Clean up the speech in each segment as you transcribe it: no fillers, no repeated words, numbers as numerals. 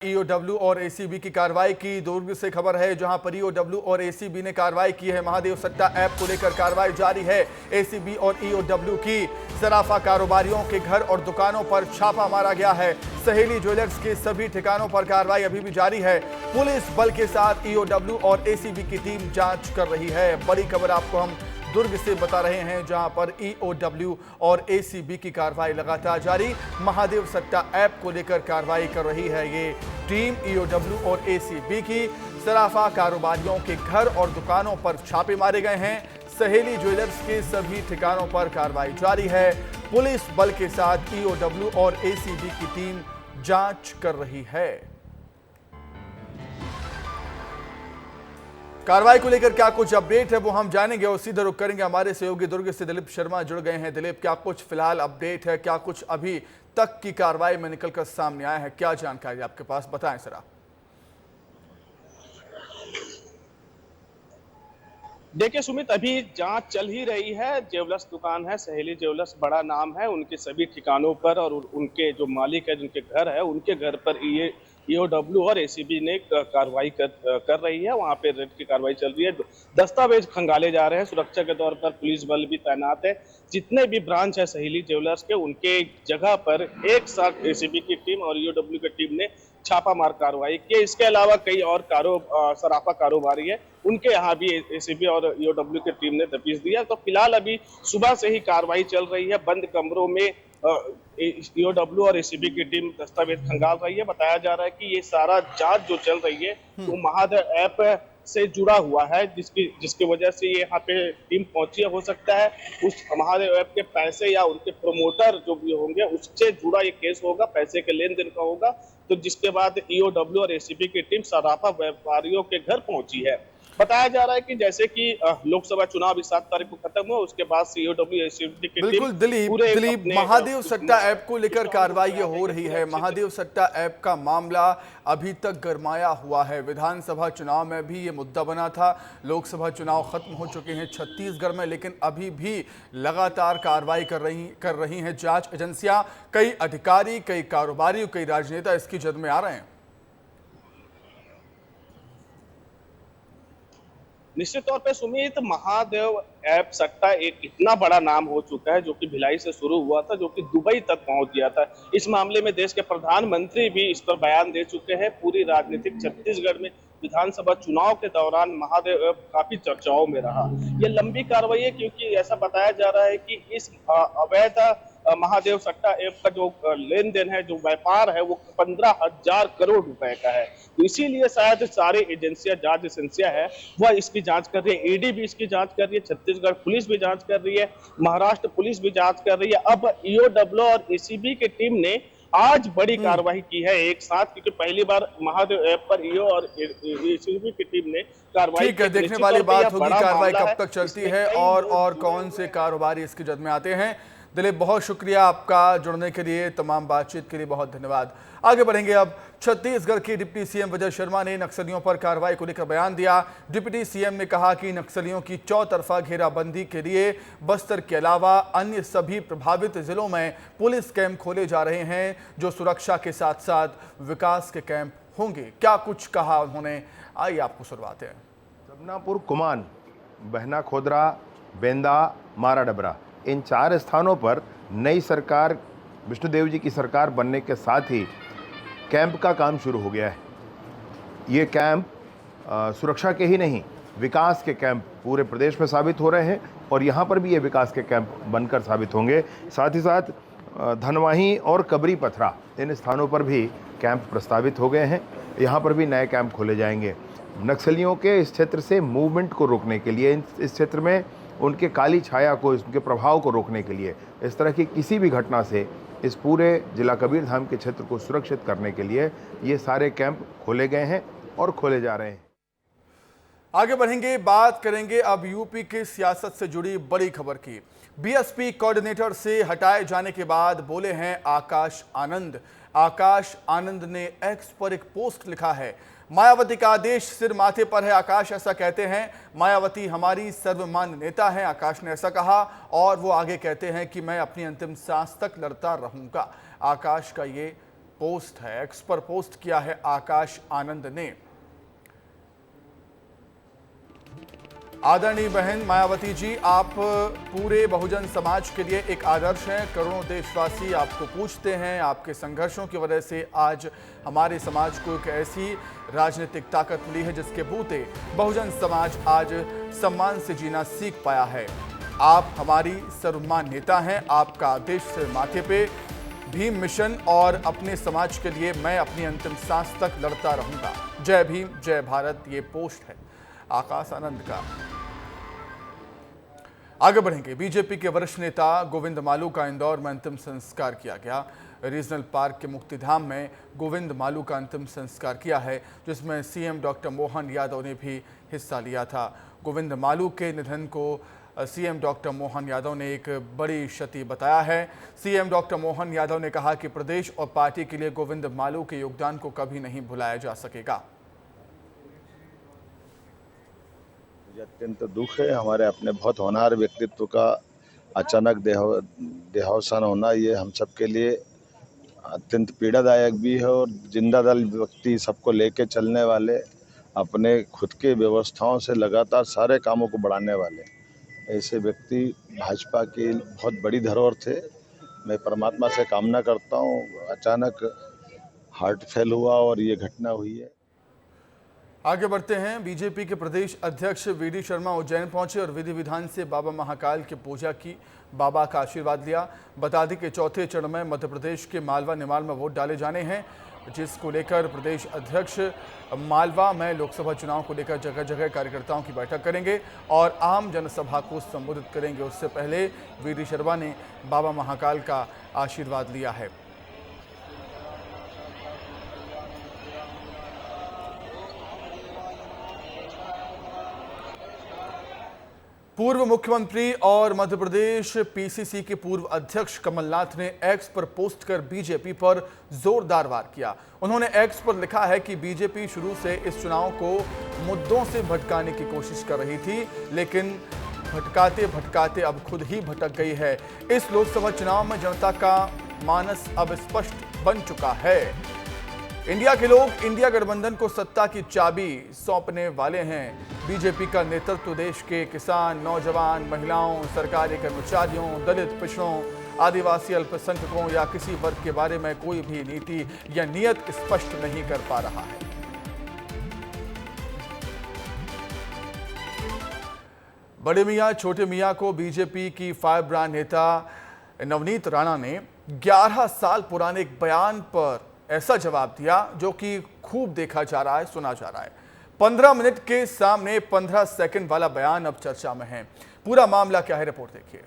EOW और ACB की कार्रवाई की। दुर्ग से खबर है जहां पर ईओडब्ल्यू और एसीबी ने कार्रवाई की है। महादेव सट्टा ऐप को लेकर कार्रवाई जारी है। एसीबी और ईओडब्ल्यू की सराफा कारोबारियों के घर और दुकानों पर छापा मारा गया है। सहेली ज्वेलर्स के सभी ठिकानों पर कार्रवाई अभी भी जारी है। पुलिस बल के साथ ईओडब्ल्यू और एसीबी की टीम जांच कर रही है। बड़ी खबर आपको हम दुर्ग से बता रहे हैं जहां पर ईओडब्ल्यू और एसीबी की कार्रवाई लगातार जारी। महादेव सट्टा ऐप को लेकर कार्रवाई कर रही है ये टीम। ईओडब्ल्यू और एसीबी की सराफा कारोबारियों के घर और दुकानों पर छापे मारे गए हैं। सहेली ज्वेलर्स के सभी ठिकानों पर कार्रवाई जारी है। पुलिस बल के साथ ईओडब्ल्यू और एसीबी की टीम जांच कर रही है। कार्रवाई को लेकर क्या कुछ अपडेट है वो हम जानेंगे और सीधे रुख करेंगे। हमारे सहयोगी दुर्ग से दिलीप शर्मा जुड़ गए हैं। दिलीप, क्या कुछ फिलहाल अपडेट है, क्या कुछ अभी तक की कार्रवाई में निकलकर सामने आया है, क्या जानकारी आपके पास, बताएं जरा। देखिए सुमित, अभी जांच चल ही रही है। ज्वेलर्स दुकान है, सहेली ज्वेलर्स बड़ा नाम है, उनके सभी ठिकानों पर और उनके जो मालिक है जिनके घर है उनके घर पर ईओडब्ल्यू और एसीबी ने कार्रवाई कर रही है। वहां पे रेड की कार्रवाई चल रही है। दस्तावेज खंगाले जा रहे हैं। सुरक्षा के तौर पर पुलिस बल भी तैनात है। जितने भी ब्रांच है सहेली ज्वेलर्स के, उनके जगह पर एक साथ एसीबी की टीम और ईओडब्ल्यू की टीम ने छापामार कार्रवाई की। इसके अलावा कई और सराफा कारोबारी है, उनके यहाँ भी एसीबी और ईओडब्ल्यू की टीम ने दबिश दिया। तो फिलहाल अभी सुबह से ही कार्रवाई चल रही है। बंद कमरों में ईओडब्ल्यू और एसीबी की टीम दस्तावेज खंगाल रही है। बताया जा रहा है कि ये सारा जांच जो चल रही है वो महादेव ऐप से जुड़ा हुआ है, जिसकी वजह से ये यहाँ पे टीम पहुंची है। हो सकता है उस महादेव ऐप के पैसे या उनके प्रमोटर जो भी होंगे उससे जुड़ा ये केस होगा, पैसे के लेन देन का होगा। तो जिसके बाद ईओडब्ल्यू और एसीबी की टीम सराफा व्यापारियों के घर पहुंची है। बताया जा रहा है कि जैसे कि लोकसभा चुनाव इस 7 तारीख को खत्म हुआ, उसके बाद ईओडब्ल्यू एसीबी की बिल्कुल दिलीप, महादेव सट्टा ऐप को लेकर कार्रवाई हो रही है। महादेव सट्टा ऐप का मामला अभी तक गरमाया हुआ है। विधानसभा चुनाव में भी ये मुद्दा बना था। लोकसभा चुनाव खत्म हो चुके हैं छत्तीसगढ़ में, लेकिन अभी भी लगातार कार्रवाई कर रही हैं जांच एजेंसियां। कई अधिकारी, कई कारोबारी, कई राजनेता इसकी जद में आ रहे हैं। निश्चित तौर पे सुमित, महादेव ऐप सट्टा एक इतना बड़ा नाम हो चुका है जो कि भिलाई से शुरू हुआ था, जो कि दुबई तक पहुंच गया था। इस मामले में देश के प्रधानमंत्री भी इस पर बयान दे चुके हैं। पूरी राजनीतिक छत्तीसगढ़ में विधानसभा चुनाव के दौरान महादेव ऐप काफी चर्चाओं में रहा। ये लंबी कार्रवाई है क्योंकि ऐसा बताया जा रहा है कि इस अवैध महादेव सट्टा ऐप का जो लेन देन है, जो व्यापार है, वो 15,000 करोड़ रुपए का है। तो इसीलिए शायद सारी एजेंसियां, जांच एजेंसियां है, वह इसकी जांच कर रही है। ईडी भी इसकी जांच कर रही है, छत्तीसगढ़ पुलिस भी जांच कर रही है, महाराष्ट्र पुलिस भी जांच कर रही है। अब ईओडब्ल्यू और एसीबी की टीम ने आज बड़ी कार्रवाई की है एक साथ, क्योंकि पहली बार महादेव ऐप पर ईओ और एसीबी की टीम ने कार्रवाई। ठीक है, देखने वाली बात होगी कार्रवाई कब तक चलती है और कौन से कारोबारी इसकी जद में आते हैं। दिलीप, बहुत शुक्रिया आपका जुड़ने के लिए, तमाम बातचीत के लिए बहुत धन्यवाद। आगे बढ़ेंगे अब। छत्तीसगढ़ के डिप्टी सीएम विजय शर्मा ने नक्सलियों पर कार्रवाई को लेकर बयान दिया। डिप्टी सीएम ने कहा कि नक्सलियों की चौतरफा घेराबंदी के लिए बस्तर के अलावा अन्य सभी प्रभावित जिलों में पुलिस कैंप खोले जा रहे हैं, जो सुरक्षा के साथ साथ विकास के कैंप होंगे। क्या कुछ कहा उन्होंने, आइए आपको सुनवाते हैं। जमनापुर, कुमान, बहना खोदरा, बेंदा, मारा डबरा, इन 4 स्थानों पर नई सरकार, विष्णुदेव जी की सरकार बनने के साथ ही कैंप का काम शुरू हो गया है। ये कैंप सुरक्षा के ही नहीं, विकास के कैंप पूरे प्रदेश में साबित हो रहे हैं और यहाँ पर भी ये विकास के कैंप बनकर साबित होंगे। साथ ही साथ धनवाही और कबरी पथरा, इन स्थानों पर भी कैंप प्रस्तावित हो गए हैं। यहाँ पर भी नए कैंप खोले जाएंगे। नक्सलियों के इस क्षेत्र से मूवमेंट को रोकने के लिए, इस क्षेत्र में उनके काली छाया को, उनके प्रभाव को रोकने के लिए, इस तरह की किसी भी घटना से इस पूरे जिला कबीरधाम के क्षेत्र को सुरक्षित करने के लिए ये सारे कैंप खोले गए हैं और खोले जा रहे हैं। आगे बढ़ेंगे, बात करेंगे अब यूपी की सियासत से जुड़ी बड़ी खबर की। बीएसपी कोऑर्डिनेटर से हटाए जाने के बाद बोले हैं आकाश आनंद। आकाश आनंद ने एक्स पर एक पोस्ट लिखा है, मायावती का आदेश सिर माथे पर है। आकाश ऐसा कहते हैं, मायावती हमारी सर्वमान्य नेता हैं, आकाश ने ऐसा कहा। और वो आगे कहते हैं कि मैं अपनी अंतिम सांस तक लड़ता रहूंगा। आकाश का ये पोस्ट है। एक्स पर पोस्ट किया है आकाश आनंद ने। आदरणीय बहन मायावती जी, आप पूरे बहुजन समाज के लिए एक आदर्श हैं। करोड़ों देशवासी आपको पूछते हैं। आपके संघर्षों की वजह से आज हमारे समाज को एक ऐसी राजनीतिक ताकत मिली है जिसके बूते बहुजन समाज आज सम्मान से जीना सीख पाया है। आप हमारी सर्वमान्य नेता हैं। आपका देश से माथे पे भीम मिशन और अपने समाज के लिए मैं अपनी अंतिम सांस तक लड़ता रहूंगा। जय भीम, जय भारत, ये पोस्ट है आकाश आनंद का। आगे बढ़ेंगे। बीजेपी के वरिष्ठ नेता गोविंद मालू का इंदौर में अंतिम संस्कार किया गया। रीजनल पार्क के मुक्तिधाम में गोविंद मालू का अंतिम संस्कार किया है, जिसमें सीएम डॉक्टर मोहन यादव ने भी हिस्सा लिया था। गोविंद मालू के निधन को सीएम डॉक्टर मोहन यादव ने एक बड़ी क्षति बताया है। सीएम डॉक्टर मोहन यादव ने कहा कि प्रदेश और पार्टी के लिए गोविंद मालू के योगदान को कभी नहीं भुलाया जा सकेगा। मुझे अत्यंत दुख है। हमारे अपने बहुत होनहार व्यक्तित्व का अचानक देहावसान होना, ये हम सब के लिए अत्यंत पीड़ादायक भी है। और जिंदा दल व्यक्ति, सबको लेके चलने वाले, अपने खुद के व्यवस्थाओं से लगातार सारे कामों को बढ़ाने वाले ऐसे व्यक्ति भाजपा की बहुत बड़ी धरोहर थे। मैं परमात्मा से कामना करता हूँ, अचानक हार्ट फेल हुआ और ये घटना हुई है। आगे बढ़ते हैं। बीजेपी के प्रदेश अध्यक्ष वीडी शर्मा उज्जैन पहुंचे और विधि विधान से बाबा महाकाल की पूजा की, बाबा का आशीर्वाद लिया। बता दें कि चौथे चरण में मध्य प्रदेश के मालवा निमाड़ में वोट डाले जाने हैं, जिसको लेकर प्रदेश अध्यक्ष मालवा में लोकसभा चुनाव को लेकर जगह जगह कार्यकर्ताओं की बैठक करेंगे और आम जनसभा को संबोधित करेंगे। उससे पहले वीडी शर्मा ने बाबा महाकाल का आशीर्वाद लिया है। पूर्व मुख्यमंत्री और मध्य प्रदेश पीसीसी के पूर्व अध्यक्ष कमलनाथ ने एक्स पर पोस्ट कर बीजेपी पर जोरदार वार किया। उन्होंने एक्स पर लिखा है कि बीजेपी शुरू से इस चुनाव को मुद्दों से भटकाने की कोशिश कर रही थी, लेकिन भटकाते भटकाते अब खुद ही भटक गई है। इस लोकसभा चुनाव में जनता का मानस अब स्पष्ट बन चुका है। इंडिया के लोग इंडिया गठबंधन को सत्ता की चाबी सौंपने वाले हैं। बीजेपी का नेतृत्व देश के किसान, नौजवान, महिलाओं, सरकारी कर्मचारियों, दलित, पिछड़ों, आदिवासी, अल्पसंख्यकों या किसी वर्ग के बारे में कोई भी नीति या नियत स्पष्ट नहीं कर पा रहा है। बड़े मियां छोटे मियां को बीजेपी की फायर ब्रांड नेता नवनीत राणा ने 11 साल पुराने एक बयान पर ऐसा जवाब दिया जो कि खूब देखा जा रहा है, सुना जा रहा है। 15 मिनट के सामने 15 सेकंड वाला बयान अब चर्चा में है। पूरा मामला क्या है, रिपोर्ट देखिए।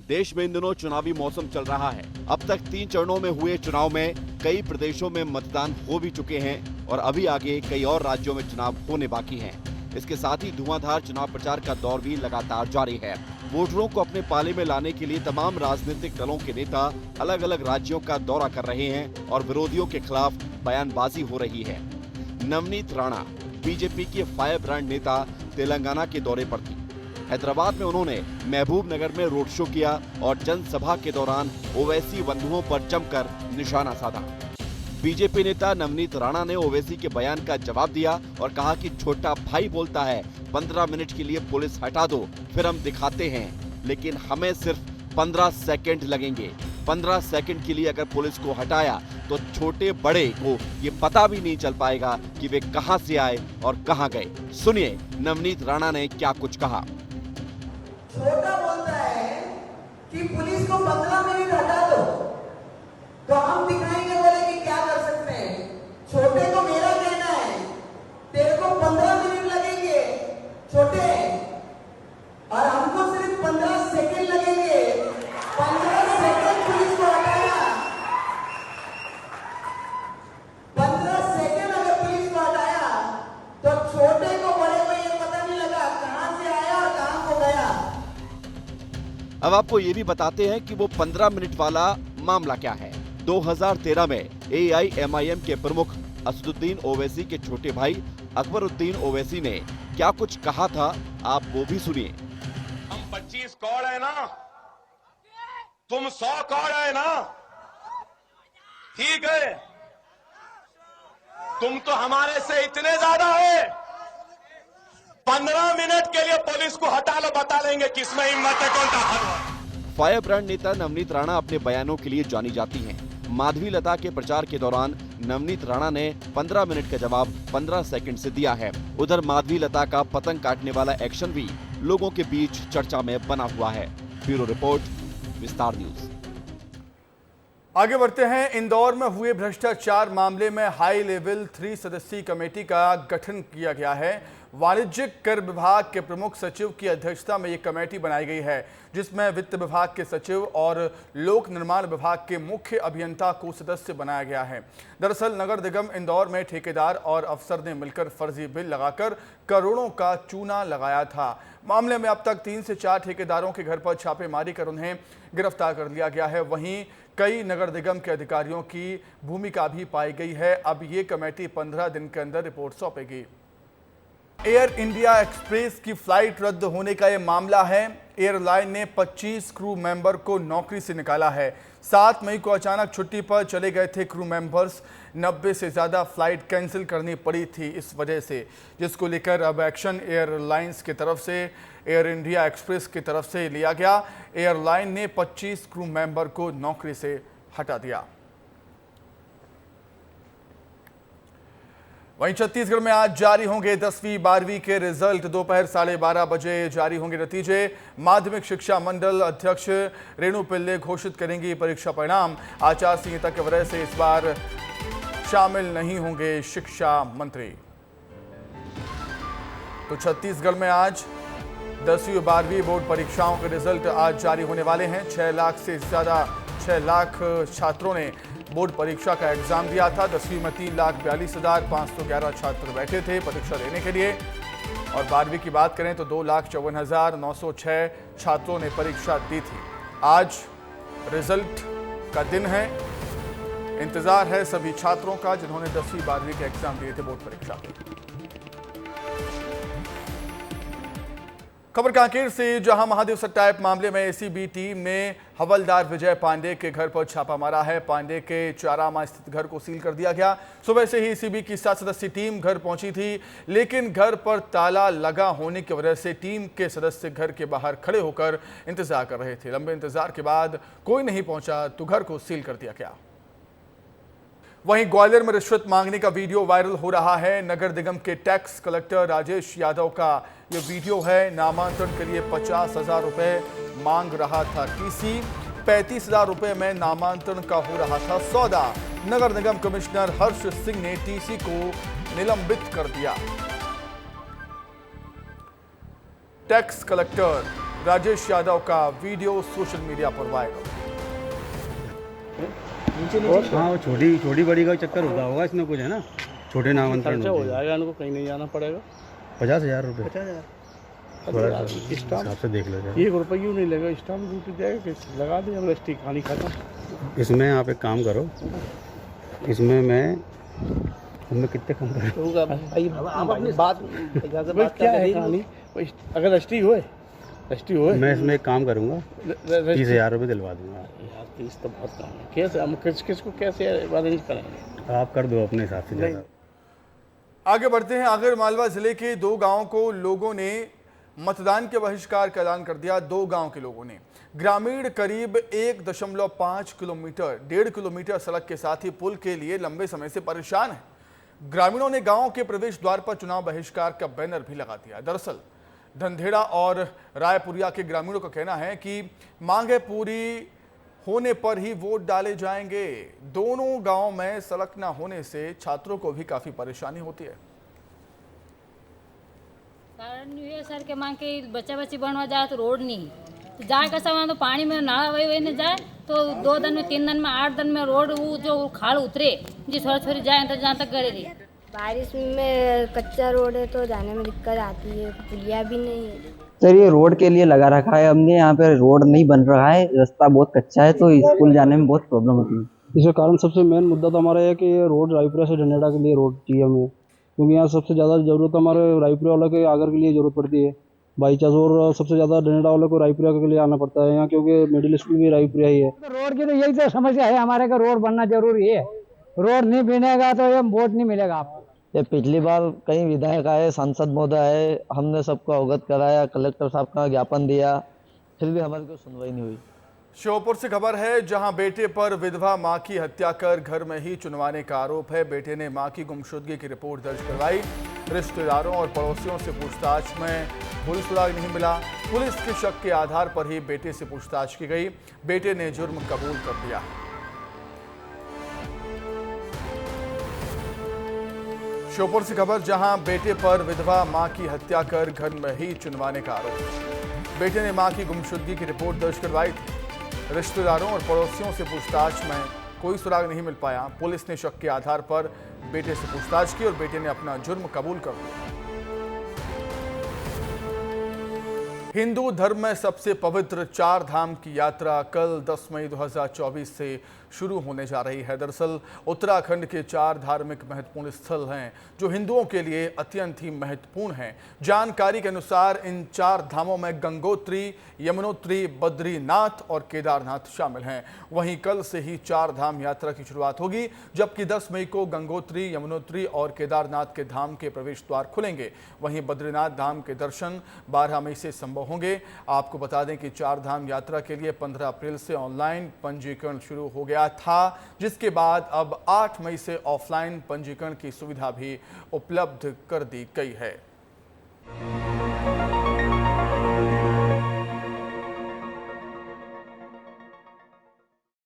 देश में इन दिनों चुनावी मौसम चल रहा है। अब तक 3 चरणों में हुए चुनाव में कई प्रदेशों में मतदान हो भी चुके हैं और अभी आगे कई और राज्यों में चुनाव होने बाकी हैं। इसके साथ ही धुआंधार चुनाव प्रचार का दौर भी लगातार जारी है। वोटरों को अपने पाले में लाने के लिए तमाम राजनीतिक दलों के नेता अलग अलग राज्यों का दौरा कर रहे हैं और विरोधियों के खिलाफ बयानबाजी हो रही है। नवनीत राणा बीजेपी के फायर ब्रांड नेता तेलंगाना के दौरे पर थी। हैदराबाद में उन्होंने महबूब नगर में रोड शो किया और जनसभा के दौरान ओवैसी बंधुओं पर जमकर निशाना साधा। बीजेपी नेता नवनीत राणा ने ओवैसी के बयान का जवाब दिया और कहा कि छोटा भाई बोलता है 15 मिनट के लिए पुलिस हटा दो, फिर हम दिखाते हैं, लेकिन हमें सिर्फ 15 सेकंड लगेंगे। 15 सेकंड के लिए अगर पुलिस को हटाया तो छोटे बड़े को ये पता भी नहीं चल पाएगा कि वे कहां से आए और कहां गए। सुनिए नवनीत राणा ने क्या कुछ कहा। छोटा बोलता है कि पुलिस को 15 मिनट हटा दो तो हम दिखाएंगे, बोले कि क्या कर सकते हैं। छोटे को मेरा कहना है तेरे को 15 मिनट लगेंगे छोटे, और हमको सिर्फ 15 सेकंड लगेंगे। 15 सेकंड पुलिस को हटाया, 15 सेकंड अगर पुलिस को हटाया तो छोटे को बड़े को ये पता नहीं लगा कहां से आया और कहां को गया। अब आपको ये भी बताते हैं कि वो 15 मिनट वाला मामला क्या है। 2013 में AIMIM के प्रमुख असदुद्दीन ओवैसी के छोटे भाई अकबरुद्दीन ओवैसी ने क्या कुछ कहा था, आप वो भी सुनिए। हम 25 कौड़ है ना, तुम 100 कौड़ है ना, ठीक है, तुम तो हमारे से इतने ज्यादा है, 15 मिनट के लिए पुलिस को हटा लो, बता लेंगे किसमें हिम्मत है, कौन ताकतवर। फायर ब्रांड नेता नवनीत राणा अपने बयानों के लिए जानी जाती हैं। माधवी लता के प्रचार के दौरान नवनीत राणा ने 15 मिनट का जवाब 15 सेकंड से दिया है। उधर माधवी लता का पतंग काटने वाला एक्शन भी लोगों के बीच चर्चा में बना हुआ है। ब्यूरो रिपोर्ट, विस्तार न्यूज। आगे बढ़ते हैं। इंदौर में हुए भ्रष्टाचार मामले में हाई लेवल 3 सदस्यीय कमेटी का गठन किया गया है। वाणिज्यिक कर विभाग के प्रमुख सचिव की अध्यक्षता में ये कमेटी बनाई गई है, जिसमें वित्त विभाग के सचिव और लोक निर्माण विभाग के मुख्य अभियंता को सदस्य बनाया गया है। दरअसल नगर निगम इंदौर में ठेकेदार और अफसर ने मिलकर फर्जी बिल लगाकर करोड़ों का चूना लगाया था। मामले में अब तक 3 से 4 ठेकेदारों के घर पर छापेमारी कर उन्हें गिरफ्तार कर लिया गया है। वहीं कई नगर निगम के अधिकारियों की भूमिका भी पाई गई है। अब ये कमेटी 15 दिन के अंदर रिपोर्ट सौंपेगी। एयर इंडिया एक्सप्रेस की फ्लाइट रद्द होने का ये मामला है। एयरलाइन ने 25 क्रू मेंबर को नौकरी से निकाला है। 7 मई को अचानक छुट्टी पर चले गए थे क्रू मेंबर्स। 90 से ज़्यादा फ्लाइट कैंसिल करनी पड़ी थी इस वजह से, जिसको लेकर अब एक्शन एयरलाइंस की तरफ से एयर इंडिया एक्सप्रेस की तरफ से लिया गया। एयरलाइन ने 25 क्रू मेंबर को नौकरी से हटा दिया। वहीं छत्तीसगढ़ में आज जारी होंगे 10वीं 12वीं के रिजल्ट। दोपहर 12:30 बजे जारी होंगे नतीजे। माध्यमिक शिक्षा मंडल अध्यक्ष रेणु पिल्ले घोषित करेंगी परीक्षा परिणाम। आचार संहिता की वजह से इस बार शामिल नहीं होंगे शिक्षा मंत्री। तो छत्तीसगढ़ में आज 10वीं और 12वीं बोर्ड परीक्षाओं के रिजल्ट आज जारी होने वाले हैं। 6 लाख से ज़्यादा 6 लाख छात्रों ने बोर्ड परीक्षा का एग्जाम दिया था। 10वीं में 3,42,511 छात्र बैठे थे परीक्षा देने के लिए। और 12वीं की बात करें तो 2,54,906 छात्रों ने परीक्षा दी थी। आज रिजल्ट का दिन है। इंतजार है सभी छात्रों का जिन्होंने 10वीं 12वीं के एग्जाम दिए थे बोर्ड परीक्षा के। खबर कांकेर से, जहां महादेव सट्टा ऐप मामले में एसीबी टीम ने हवलदार विजय पांडे के घर पर छापा मारा है। पांडे के चारामा स्थित घर को सील कर दिया गया। सुबह से ही एसीबी की 7 सदस्यीय टीम घर पहुंची थी, लेकिन घर पर ताला लगा होने की वजह से टीम के सदस्य घर के बाहर खड़े होकर इंतजार कर रहे थे। लंबे इंतजार के बाद कोई नहीं पहुंचा तो घर को सील कर दिया गया। वहीं ग्वालियर में रिश्वत मांगने का वीडियो वायरल हो रहा है। नगर निगम के टैक्स कलेक्टर राजेश यादव का ये वीडियो है। नामांतरण के लिए 50,000 रुपए मांग रहा था टीसी। 35,000 रुपए में नामांतरण का हो रहा था सौदा। नगर निगम कमिश्नर हर्ष सिंह ने टीसी को निलंबित कर दिया। टैक्स कलेक्टर राजेश यादव का वीडियो सोशल मीडिया पर वायरल। हाँ, छोटी बड़ी का चक्कर होता होगा इसमें, कुछ है ना, छोटे नामांतरण हो जाएगा, इनको कहीं नहीं जाना पड़ेगा। 50,000 रुपये, 50,000 हिसाब से देख लो। 1 रुपये क्यों नहीं लगेगा, स्टाम्प ड्यूटी जाएगा, लगा दे, रजिस्ट्री कहानी खत्म। इसमें आप एक काम करो, इसमें मैं कितने कम करूँ बात क्या है कहानी, अगर रजिस्ट्री हुए मैं इसमें एक काम करूँगा, 30,000 रुपये दिलवा दूंगा। यार 30 तो बहुत कम है। कैसे हम किसको कैसे अरेंज करेंगे? आप कर दो अपने हिसाब से ज़्यादा। आगे बढ़ते हैं। आगरमालवा जिले के 2 गांवों को लोगों ने मतदान के बहिष्कार का ऐलान कर दिया। 2 गांव के लोगों ने ग्रामीण करीब 1.5 किलोमीटर 1.5 किलोमीटर सड़क के साथ ही पुल के लिए लंबे समय से परेशान है। ग्रामीणों ने गांव के प्रवेश द्वार पर चुनाव बहिष्कार का बैनर भी लगा दिया। दरअसल धंधेड़ा और रायपुरिया के ग्रामीणों का कहना है कि मांगे पूरी होने पर ही वोट डाले जाएंगे। दोनों गांव में सड़क न होने से छात्रों को भी काफी परेशानी होती है। कारण ये सर के मांग के बच्चा बनवा जाए तो रोड नहीं तो जाए का सामान तो पानी में नाला वही न जाए तो 2 दिन में 3 दिन में 8 दिन में रोड वो जो खाल उतरे जी छोरी जाए तो जहाँ तक गड़े रही। बारिश में कच्चा रोड है तो जाने में दिक्कत आती है, पुलिया भी नहीं है। सर ये रोड के लिए लगा रखा है हमने, यहाँ पे रोड नहीं बन रहा है, रास्ता बहुत कच्चा है तो स्कूल जाने में बहुत प्रॉब्लम होती है। इसके कारण सबसे मेन मुद्दा तो हमारा है कि ये रोड रायपुरा से धनेड़ा के लिए रोड चाहिए हमें, क्योंकि यहाँ सबसे ज़्यादा ज़रूरत हमारे रायपुरा वाला के आगर के लिए ज़रूरत पड़ती है। By chance. और सबसे ज़्यादा डंडा वालों को रायपुरा के लिए आना पड़ता है यहाँ, क्योंकि मिडिल स्कूल भी रायपुरा ही है। रोड की तो यही तो समस्या है हमारे का, रोड बनना जरूरी है। रोड नहीं बनेगा तो ये वोट नहीं मिलेगा आपको। ये पिछली बार कई विधायक आए, सांसद महोदय आए, हमने सबको अवगत कराया, कलेक्टर साहब का ज्ञापन दिया, फिर भी हमारी कोई सुनवाई नहीं हुई। श्योपुर से खबर है, जहां बेटे पर विधवा मां की हत्या कर घर में ही चुनवाने का आरोप है। बेटे ने मां की गुमशुदगी की रिपोर्ट दर्ज करवाई। रिश्तेदारों और पड़ोसियों से पूछताछ में कोई सुराग नहीं मिला। पुलिस के शक के आधार पर ही बेटे से पूछताछ की गई। बेटे ने जुर्म कबूल कर लिया। श्योपुर से खबर, जहां बेटे पर विधवा मां की हत्या कर घर में ही चुनवाने का आरोप। बेटे ने मां की गुमशुदगी की रिपोर्ट दर्ज करवाई थी। रिश्तेदारों और पड़ोसियों से पूछताछ में कोई सुराग नहीं मिल पाया। पुलिस ने शक के आधार पर बेटे से पूछताछ की और बेटे ने अपना जुर्म कबूल कर लिया। हिंदू धर्म में सबसे पवित्र 4 धाम की यात्रा कल 10 मई 2024 से शुरू होने जा रही है। दरअसल उत्तराखंड के 4 धार्मिक महत्वपूर्ण स्थल हैं जो हिंदुओं के लिए अत्यंत ही महत्वपूर्ण हैं। जानकारी के अनुसार इन 4 धामों में गंगोत्री, यमुनोत्री, बद्रीनाथ और केदारनाथ शामिल हैं। वहीं कल से ही 4 धाम यात्रा की शुरुआत होगी, जबकि 10 मई को गंगोत्री, यमुनोत्री और केदारनाथ के धाम के प्रवेश द्वार खुलेंगे। वहीं बद्रीनाथ धाम के दर्शन 12 मई से संभव होंगे। आपको बता दें कि 4 धाम यात्रा के लिए 15 अप्रैल से ऑनलाइन पंजीकरण शुरू हो गया था, जिसके बाद अब 8 मई से ऑफलाइन पंजीकरण की सुविधा भी उपलब्ध कर दी गई है।